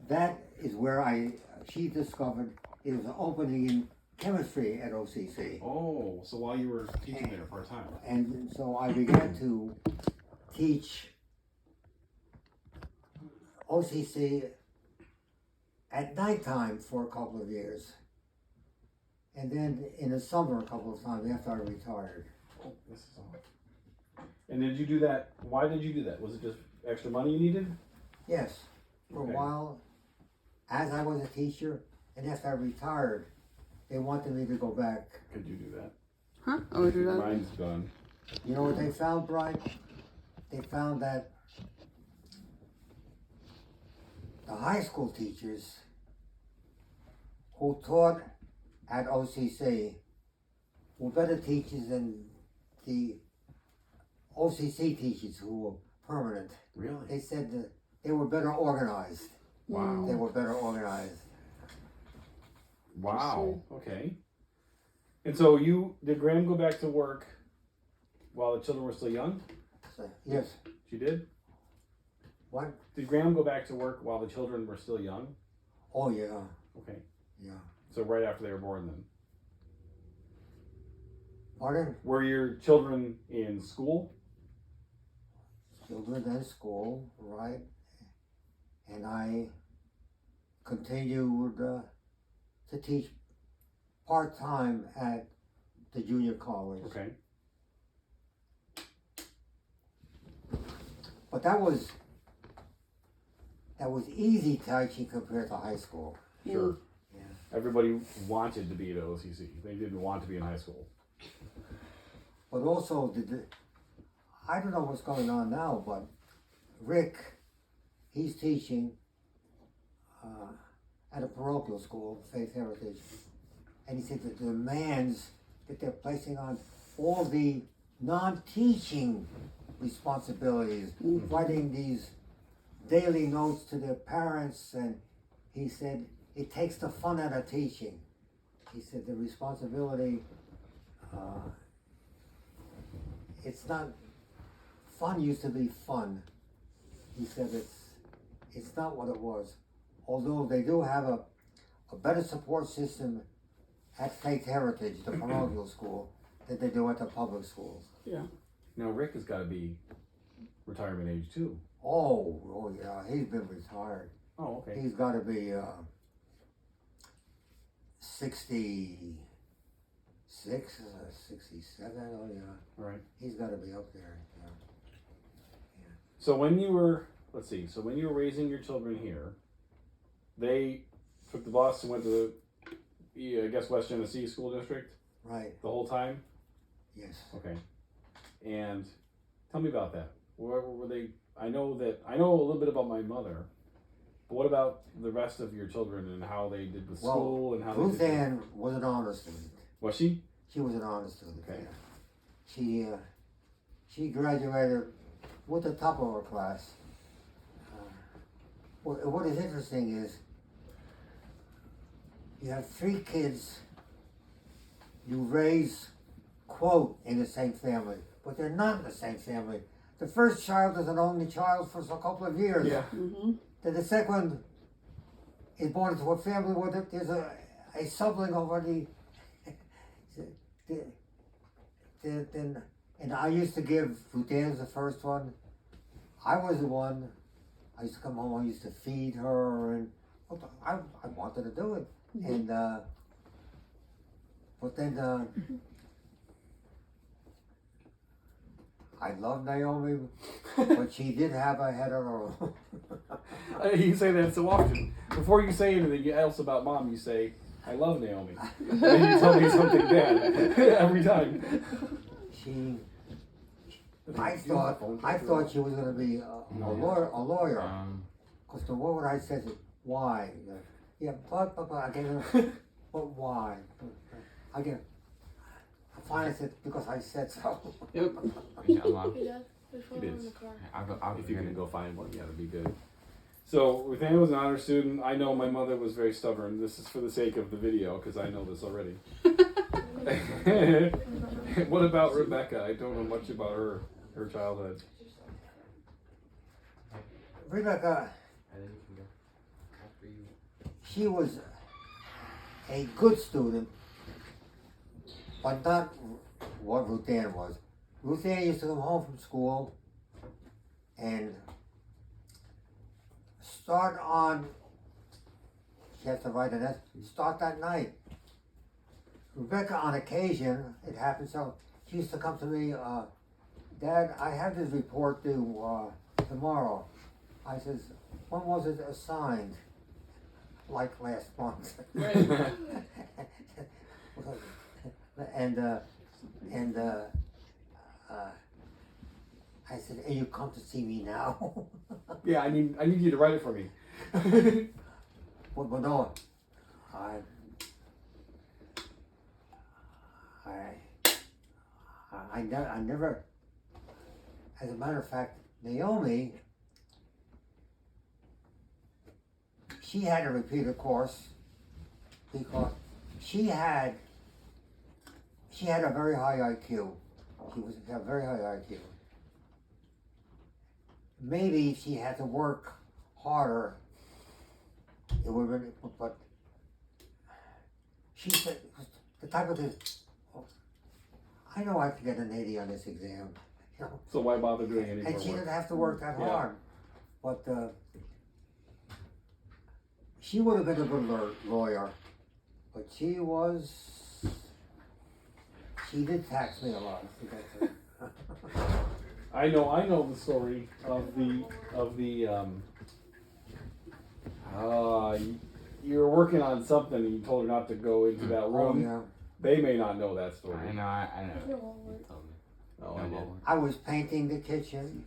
that is where she discovered it was an opening in chemistry at OCC. Oh, so while you were teaching there part-time. And so I began to teach OCC at nighttime for a couple of years. And then in the summer a couple of times after I retired. Oh, this is all. And did you do that? Why did you do that? Was it just extra money you needed? Yes, for Okay. a while, as I was a teacher, and after I retired, they wanted me to go back. Could you do that? Huh? Oh, do that? Mine's done. You know what they found, Brian? They found that the high school teachers who taught at OCC were better teachers than the OCC teachers who were permanent. Really? They said that they were better organized. Wow. They were better organized. Wow. Okay. And so did Graham go back to work while the children were still young? So, yes. She did? What? Did Graham go back to work while the children were still young? Oh, yeah. Okay. Yeah. So right after they were born then. Pardon? Were your children in school? Children in school, right? And I continued to teach part-time at the junior college. Okay. But that was easy teaching compared to high school. Sure. Yeah. Everybody wanted to be at OCC. They didn't want to be in high school. But also, I don't know what's going on now, but Rick, he's teaching at a parochial school, Faith Heritage, and he said the demands that they're placing on all the non-teaching responsibilities, writing these daily notes to their parents, and he said it takes the fun out of teaching. He said the responsibility, it's not, fun used to be fun. He said it's not what it was. Although they do have a better support system at Faith Heritage, the parochial school, than they do at the public schools. Yeah. Now Rick has got to be retirement age too. Oh yeah, he's been retired. Oh, okay. He's got to be 66, 67, oh yeah. All right. He's got to be up there. Yeah. So when you were, so when you were raising your children here, they took the bus and went to the, I guess, West Genesee School District Right, the whole time? yes. Okay. And tell me about that. Where were they? I know a little bit about my mother, but what about the rest of your children and how they did with school and how they Ruth did? Ann was an honor student. Was she? She was an honor student. Okay. Yeah. She graduated with the top of her class. What is interesting is you have 3 kids you raise, quote, in the same family, but they're not in the same family. The first child is an only child for a couple of years. Yeah. Mm-hmm. Then the second one is born into a family where there's a sibling already. Then, and I used to give Ruth the first one. I was the one. I used to come home. I used to feed her, and I wanted to do it. Mm-hmm. And but then I love Naomi, but she did have a head of her own. You say that so often. Before you say anything else about mom, you say, I love Naomi. And then you tell me something bad every time. I thought she was going to be a lawyer. Because the word I said is, why? Yeah, but I gave her, but why? I finally said, because I said so. Yep. It is. If you can go find one, yeah, that'd be good. So, Ruth Ann was an honor student. I know my mother was very stubborn. This is for the sake of the video, because I know this already. What about Rebecca? I don't know much about her childhood. Rebecca, she was a good student, but not what Ruth Ann was. Ruth Ann used to come home from school and start on, she has to write an essay, start that night. Rebecca, on occasion, it happened so, she used to come to me, Dad, I have this report due tomorrow. I says, when was it assigned? Like last month. and I said, "Hey, you come to see me now?" Yeah, I need you to write it for me. But no, I never. As a matter of fact, Naomi, she had to repeat a course because she had a very high IQ. She was a very high IQ. Maybe if she had to work harder, it would have been, but she said, the type of this, I know I can get an 80 on this exam, you know. So why bother doing any more And she work? didn't have to work that hard. But she would have been a good lawyer, but she did tax me a lot. I know the story of the you were working on something and you told her not to go into that room. Oh, yeah. They may not know that story. I know. I know. Oh, I did. I was painting the kitchen.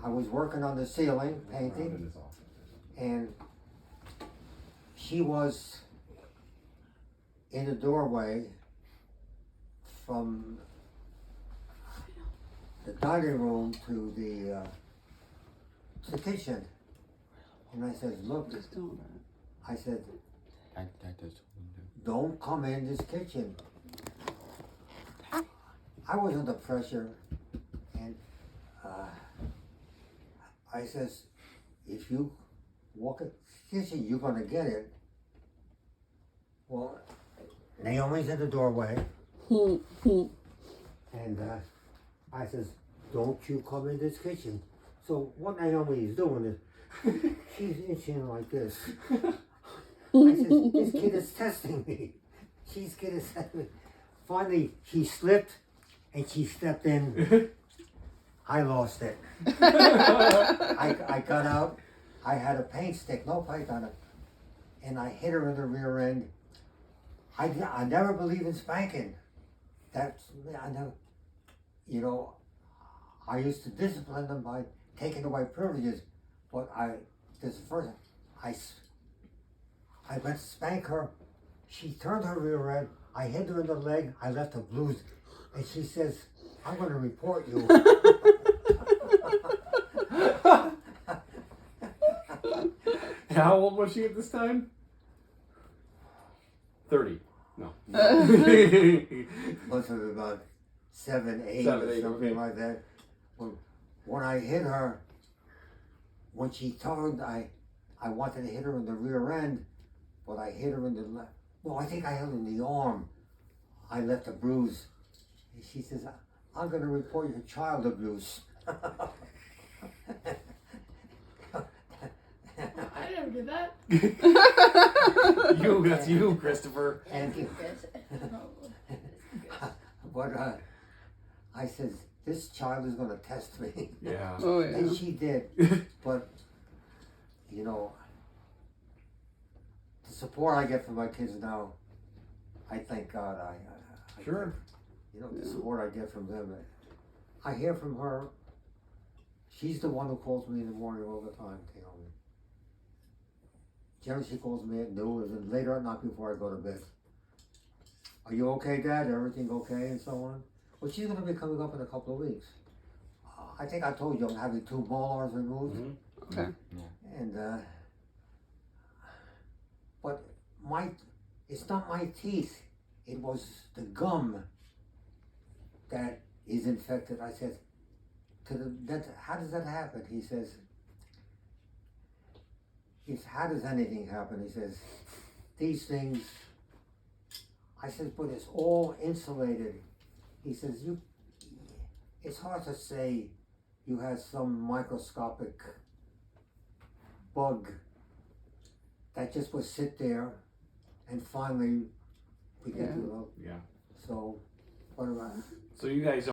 I was working on the ceiling, painting, and she was in the doorway from the dining room to the kitchen. And I said, look, I said, don't come in this kitchen. I was under pressure, and I says, if you walk in the kitchen, you're gonna get it. Well, Naomi's in the doorway, and I says, don't you come in this kitchen. So what Naomi is doing is, she's itching like this. I said, this kid is testing me. She's kid is testing me. Finally, she slipped and she stepped in. I lost it. I got out. I had a paint stick, no paint on it, and I hit her in the rear end. I never believed in spanking. I never, you know, I used to discipline them by taking away privileges, but I went to spank her. She turned her rear end. I hit her in the leg. I left her bruised, and she says, "I'm going to report you." How old was she at this time? 30. No. Must have been about 7, 8, 7, or 8, something okay. like that. When I hit her, when she turned, I wanted to hit her in the rear end, but I hit her in the left. No, I think I hit her in the arm. I left a bruise. And she says, "I'm going to report you child abuse." I never did that. That's you, Christopher. And but I says, this child is going to test me. Yeah. Oh yeah. And she did. But, you know, the support I get from my kids now, I thank God. I Sure. You know, the support I get from them. I hear from her. She's the one who calls me in the morning all the time, Naomi. Generally, she calls me at noon and later at night before I go to bed. Are you okay, Dad? Everything okay? And so on. Well, she's going to be coming up in a couple of weeks. I think I told you I'm having 2 molars removed. Mm-hmm. Okay. And, but it's not my teeth. It was the gum that is infected. I said to the dentist, how does that happen? He says, he says, how does anything happen? He says, these things, I says, but it's all insulated. He says, it's hard to say you have some microscopic bug that just would sit there and finally we get to know. Yeah. So, what about? So you guys